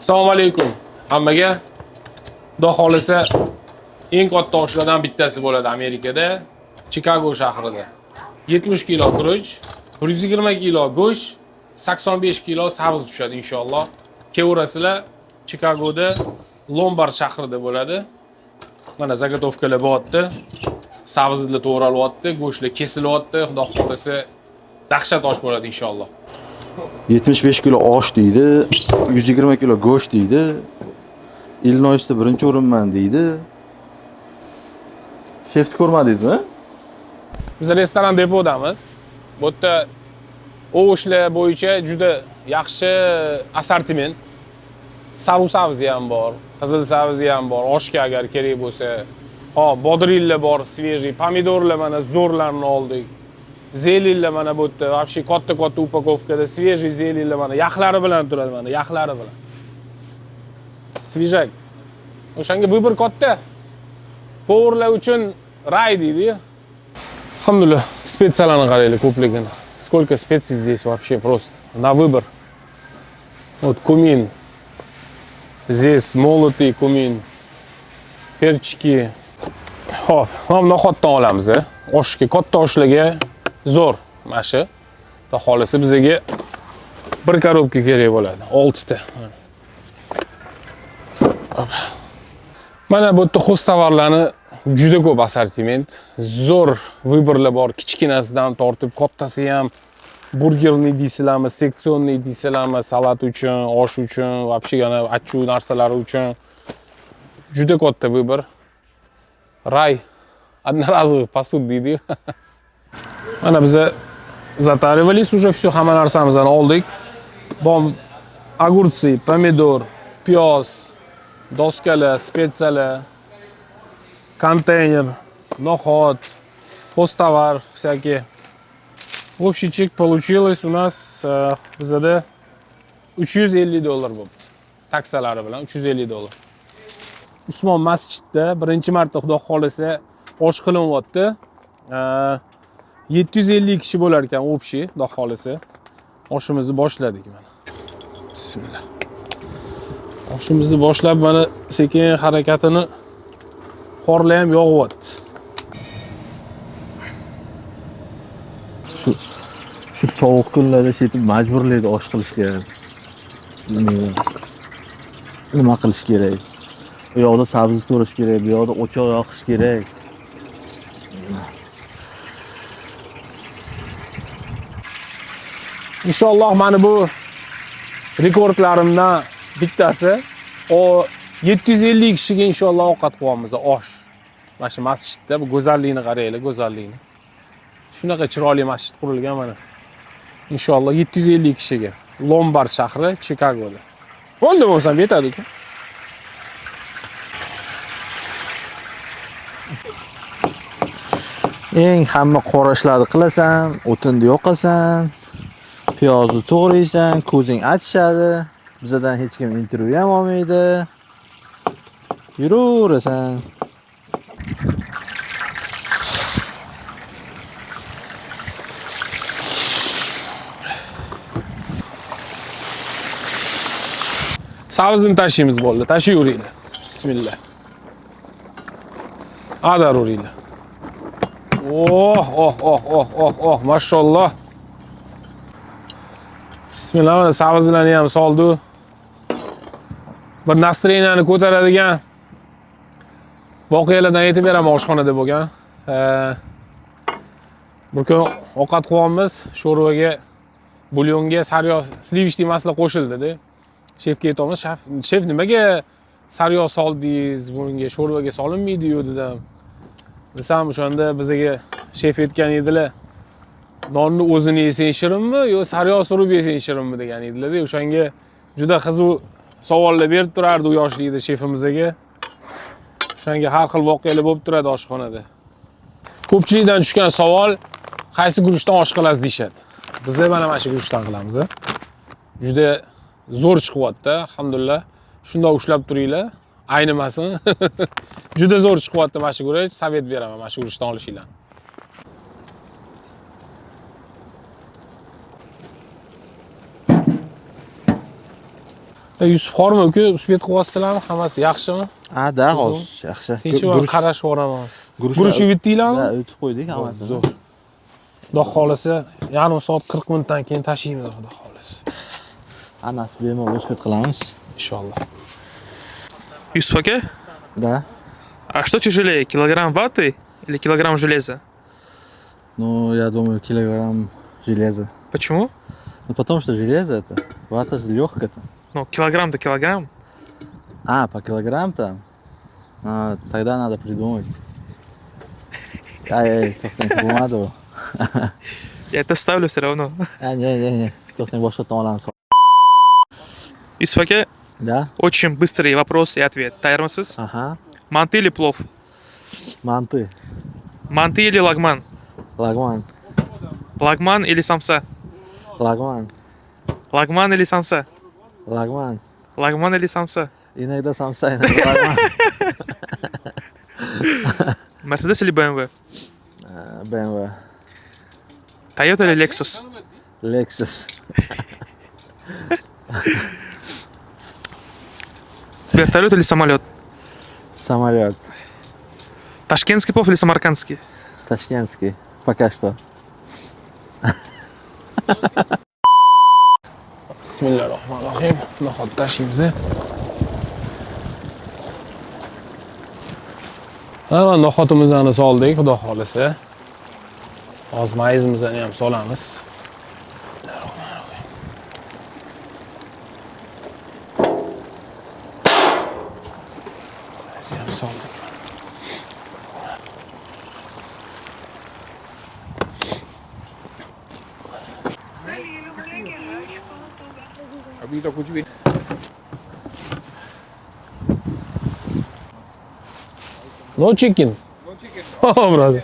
Assalomu alaykum hammaga. Xudo xolisa eng katta oshlardan bittasi bo'ladi Amerikada, Chikago shahrida. 70 kilo guruch, 120 kilo go'sht, 85 kilo sabz tushadi inshaalloh. Kevrasizlar Chikagoda Lombard shahrida bo'ladi. Mana zagotovkalar bo'lyapti. Sabzlar to'g'ralyapti, go'shtlar kesilyapti. Xudo xolisa dahshat osh bo'ladi inshaalloh. 75 kilo osh deydi, 120 kilo go'sht deydi. Illinoisda birinchi o'rinman deydi. Shefni ko'rmadingizmi? Biz restoran depodamiz. Bu yerda ovoshlar bo'yicha juda yaxshi assortiment. Saru sabzi ham bor, qizil sabzi ham bor, oshga agar kerak bo'lsa. Bodrillar bor, svejiy, pomidorlar mana zo'rlarni oldik. Zelinlar mana bu yerda, вообще katta upakovkada svejiy zelinlar mana yaxlari bilan turadi mana, yaxlari bilan. Svejak. O'shanga vыбор katta. Поварлар uchun rай deydi-yu. Alhamdulillah, spetsiyalarni qaranglar ko'pligini. Сколько специй здесь вообще просто на выбор. Вот кумин. Здесь молотый кумин. Perchki. Xo'p, mana noxatdan olamiz. Oshga, katta oshlarga zo'r mana shu. Xudo xolisa bizga bir korobka kerak bo'ladi, 6 ta. Mana bu yerda xo'stovarlarni juda ko'p assortiment, zo'r vyborlar bor, kichkinasidan tortib kattasi ham, burgerni deysizlarmi, seksionniy deysizlarmi, salat uchun, osh uchun, вообще yana achu narsalari uchun juda katta vybor. Rай, одноразовый посуд deydi. Mana biz затаривались уже все, hamma narsamizni oldik. Bom, огурцы, pomidor, piyoz, doskalar, spetsiyalar, konteyner, noxat, xo'stovar, всякие. Общий чек получилось у нас bizada $350 bo'ldi. Taksalari bilan $350. Usmon masjidda birinchi marta Xudo xolisa osh qilinyapti. 750 kishi bo'lar ekan общий, Xudo xolisa. Oshimizni boshladik mana. Bismillah. Oshimizni boshlab mana sekin harakatini qorlar ham yog'yapti. Shu sovuq kunlarda shetib majburlaydi osh qilishga. Nima qilish kerak? Bu yoqda sabzi to'rish kerak, bu yoqda o'choq yoqish kerak. Inshaalloh mana bu rekordlarimdan bittasi. O 750 kishiga inshaalloh ovqat qilamiz, osh. Mana shu masjidda bu go'zallikni qaranglar, go'zallikni. Shunaqa chiroyli masjid qurilgan mana. Inshaalloh 750 kishiga. Lombard shahri, Chikagoda. Bo'ldi bo'lsam yetadi-ku. Eng hamma qora ishlarni qilasan, o'tinni yoqasan, piyozni to'g'raysan, ko'zing achishadi. Bizdan hech kim intervyu ham olmaydi. Yuraverasan. Sabzini tashiymiz bo'ldi. Tashiyveringlar. Bismillah. Adaruringlar. Oh, mashalloh. Bismillah, mana sabzlarni ham soldi. Bir nastroyeniyani ko'taradigan voqealardan aytib beraman oshxonada bo'lgan. Bir kun ovqat qilamiz, sho'rvaga, bulyonga sariyog' slivishli masla qo'shildi-da. Shefga aytamiz, "Shef, nimaga sariyog' soldingiz? Bunga sho'rvaga solinmaydi-yu" dedim. Desam, o'shanda bizga shef aytgan edilar. Nonni o'zini yesang shirinmi yo sariyog' surib yesang shirinmi degan edilar-da. O'shanga juda qiziq savollar berib turardi u yoshlikda shefimizga. O'shanga har xil voqealar bo'lib turadi oshxonada. Ko'pchilikdan tushgan savol, qaysi guruchdan osh qilasiz deyshadi. Biz mana shu guruchdan qilamiz. Juda zo'r chiqyapti, alhamdulillah. Shundoq ushlab turinglar, aynimasin. Juda zo'r chiqyapti mana shu guruch, savet beraman mana shu guruchdan olishinglarni. Yusuf xormi uka, uspet qilyapsizlarmi? Hammasi yaxshimi? Ha, da, hozir yaxshi. Tinchmi? Qarashib yuboramiz. Guruchlar Guruch yuvitdinglarmi? Da, o'tib qo'ydik hammasini. Zo'r. Xudo xolasa, yarim soat 40 minutdan keyin tashiymiz, xudo xolasa. Hammasi bemalol o'spet qilamiz. Inshaalloh. Yusuf aka, Да. а что тяжелее, килограмм ваты или килограмм железа? Ну, я думаю, килограмм железа. Почему? Ну, потому что железо это, вата же легкая-то. Ну, килограмм-то килограмм. А, по килограмм-то? А, тогда надо придумать. Ай, to'xtang, bo'lmadi bu. Я это ставлю все равно. Не. To'xtang, boshqa tomonlarni sol. Yusuf aka, Да? очень быстрый вопрос и ответ. Tayyormisiz? Ага. Манты или плов? Manti. Манты или лагман? Lagman. Лагман или самса? Lagman. Лагман или самса? Lagman. Лагман или самса? Inakda samsa, inakda lagman. Мерседес или БМВ? BMW. Тойота или Lexus? Lexus. Вертолет или самолет? Самолет. Ташкентский плов или самаркандский? Ташкентский. Пока что. Bismillahirrohmanirrohim. No'xat tashiymiz. Ha, no'xatimizni soldik, xudo xolasa. Hozir mayizimizni ham solamiz. Mayizni soldik. No chicken. Oh, brother.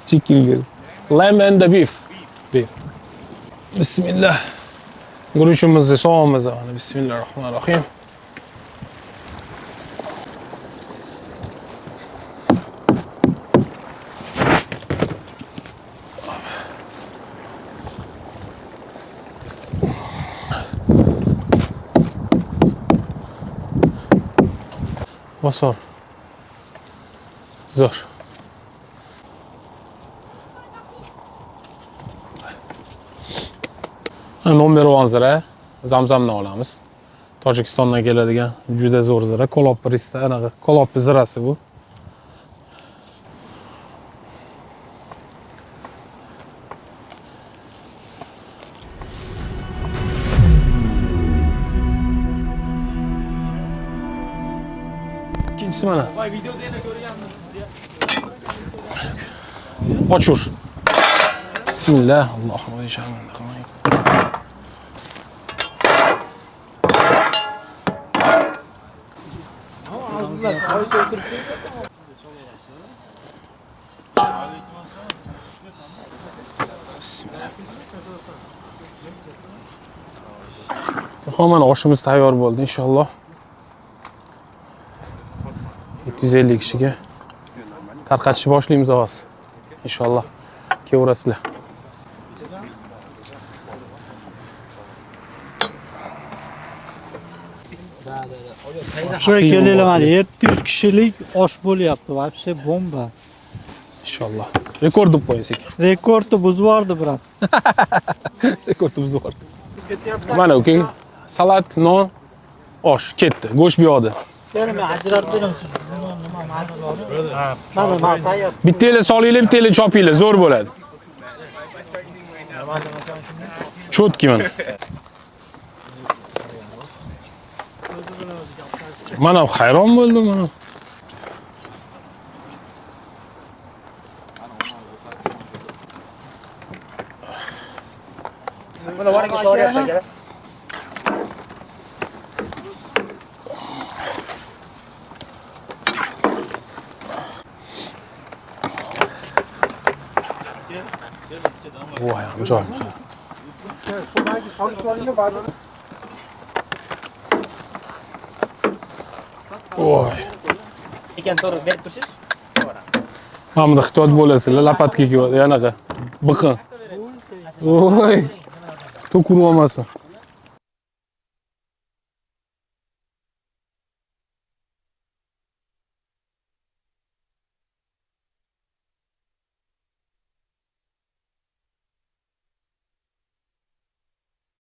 Chicken grill. Lamb and the beef. Beef. Bismillah. Guruchimizni sovamiz. Bismillahirrohmanirrohim. Bosor. Zo'r. Nomer 10 zira Zamzamdan olamiz. Tojikistondan keladigan juda zo'r zira, kolop rista, anaqa kolop zirasi bu. İkincisi mana. Ochur. Bismillah. Allohumma inşallah. Bismillah. Mana oshimiz tayyor bo'ldi inshaalloh. 750 kishiga tarqatishni boshlaymiz hozir. Inshaalloh. Kelaverasizlar. Şöyle gelelim hadi 700 kişilik osh bo'lyapti. Вообще bomba. Inshaalloh. Rekord deb qo'ysak. Rekordni buzib yubordi brat. Rekord buzib yubordi. Mana uka, salat, non, osh ketdi. Go'sht bu yoqda. Bittalar solinglar, bittalar chopinglar, zo'r bo'ladi. Chotki mana. Mana hayron bo'ldim mana. Voy, ajoyib. Voy. Ekan to'g'ri berib tursiz. Mana bunda ehtiyot bo'lasizlar, lapatga kiyadi, yanaqa. Biqin. Voy. To'kilib olmasin.